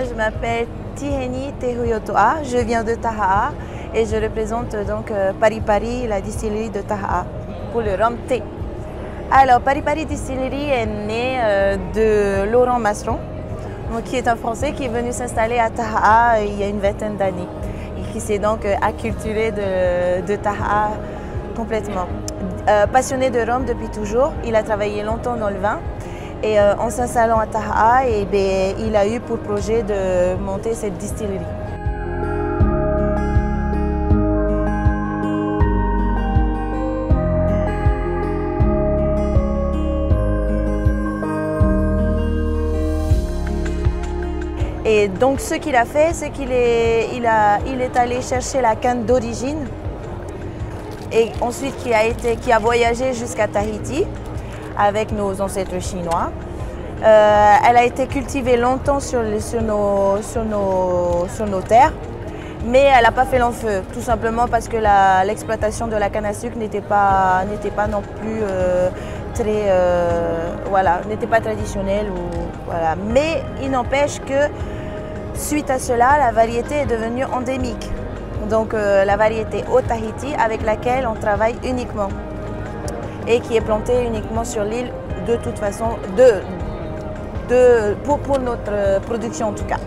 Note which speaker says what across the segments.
Speaker 1: je m'appelle Tiheni Tehuyotoa, je viens de Taha'a et je représente donc Pari Pari, la distillerie de Taha'a, pour le rhum thé. Alors, Pari Pari Distillerie est né de Laurent Masseron, qui est un Français qui est venu s'installer à Taha'a il y a une vingtaine d'années et qui s'est donc acculturé de Taha'a complètement. Passionné de rhum depuis toujours, il a travaillé longtemps dans le vin et en s'installant à Taha'a, il a eu pour projet de monter cette distillerie. Et donc ce qu'il a fait, c'est qu'il est allé chercher la canne d'origine et ensuite qui a voyagé jusqu'à Tahiti avec nos ancêtres chinois. Elle a été cultivée longtemps sur nos terres, mais elle n'a pas fait long feu, tout simplement parce que l'exploitation de la canne à sucre n'était pas non plus n'était pas traditionnelle. Voilà. Mais il n'empêche que suite à cela, la variété est devenue endémique. Donc la variété au Tahiti avec laquelle on travaille uniquement et qui est plantée uniquement sur l'île de toute façon pour notre production en tout cas.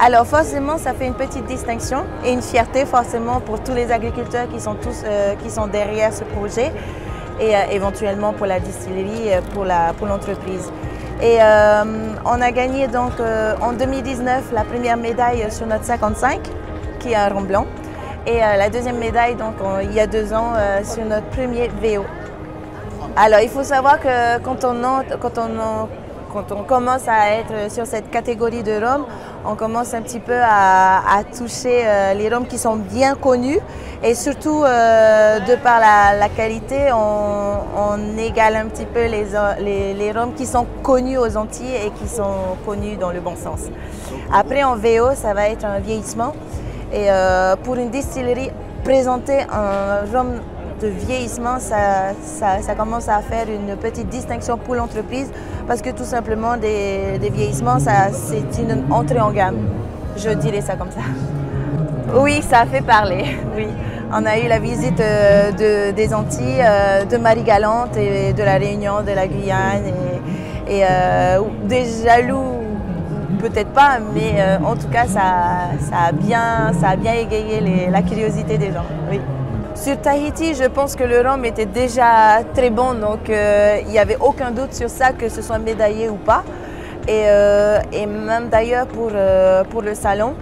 Speaker 1: Alors forcément ça fait une petite distinction et une fierté forcément pour tous les agriculteurs qui sont derrière ce projet et éventuellement pour la distillerie, pour l'entreprise. Et on a gagné donc en 2019 la première médaille sur notre 55 qui est un rhum blanc et la deuxième médaille donc il y a 2 ans sur notre premier VO. Alors il faut savoir que quand on commence à être sur cette catégorie de rhum, on commence un petit peu à toucher les rhums qui sont bien connus et surtout de par la qualité, on égale un petit peu les rhums qui sont connus aux Antilles et qui sont connus dans le bon sens. Après en VO, ça va être un vieillissement et pour une distillerie, présenter un rhum de vieillissement, ça commence à faire une petite distinction pour l'entreprise parce que tout simplement des vieillissements, c'est une entrée en gamme, je dirais ça comme ça. Oui, ça a fait parler, oui. On a eu la visite des Antilles, de Marie-Galante et de la Réunion, de la Guyane et des jaloux, peut-être pas, mais en tout cas ça a bien égayé la curiosité des gens, oui. Sur Tahiti, je pense que le rhum était déjà très bon, donc il n'y avait aucun doute sur ça, que ce soit médaillé ou pas. Et même d'ailleurs pour le salon,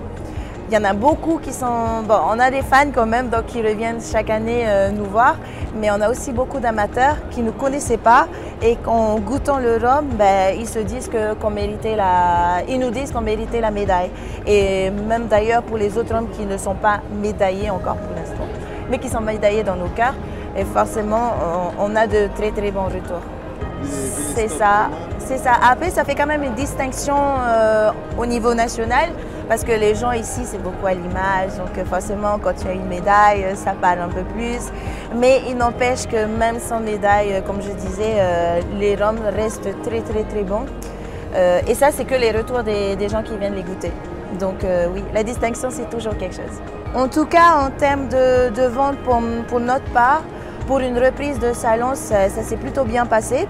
Speaker 1: il y en a beaucoup qui sont... Bon, on a des fans quand même, donc qui reviennent chaque année nous voir, mais on a aussi beaucoup d'amateurs qui ne connaissaient pas et qu'en goûtant le rhum, ils se disent qu'on méritait ils nous disent qu'on méritait la médaille. Et même d'ailleurs pour les autres rhums qui ne sont pas médaillés encore pour l'instant, mais qui sont médaillés dans nos cœurs. Et forcément, on a de très très bons retours. C'est ça, c'est ça. Après, ça fait quand même une distinction au niveau national, parce que les gens ici, c'est beaucoup à l'image. Donc forcément, quand tu as une médaille, ça parle un peu plus. Mais il n'empêche que même sans médaille, comme je disais, les rhums restent très très très bons. Et ça, c'est que les retours des gens qui viennent les goûter. Donc oui, la distinction, c'est toujours quelque chose. En tout cas, en termes de vente pour notre part, pour une reprise de salon, ça s'est plutôt bien passé.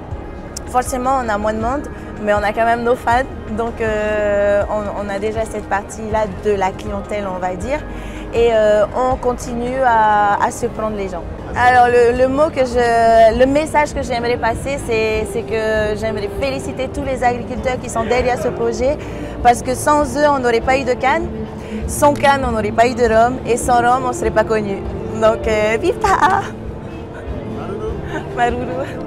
Speaker 1: Forcément, on a moins de monde, mais on a quand même nos fans. Donc on a déjà cette partie-là de la clientèle, on va dire. Et on continue à surprendre les gens. Alors le message que j'aimerais passer, c'est que j'aimerais féliciter tous les agriculteurs qui sont derrière ce projet, parce que sans eux, on n'aurait pas eu de canne. Sans canne, on n'aurait pas eu de rhum, et sans rhum, on ne serait pas connu. Donc, vive Taha'a! Maruru!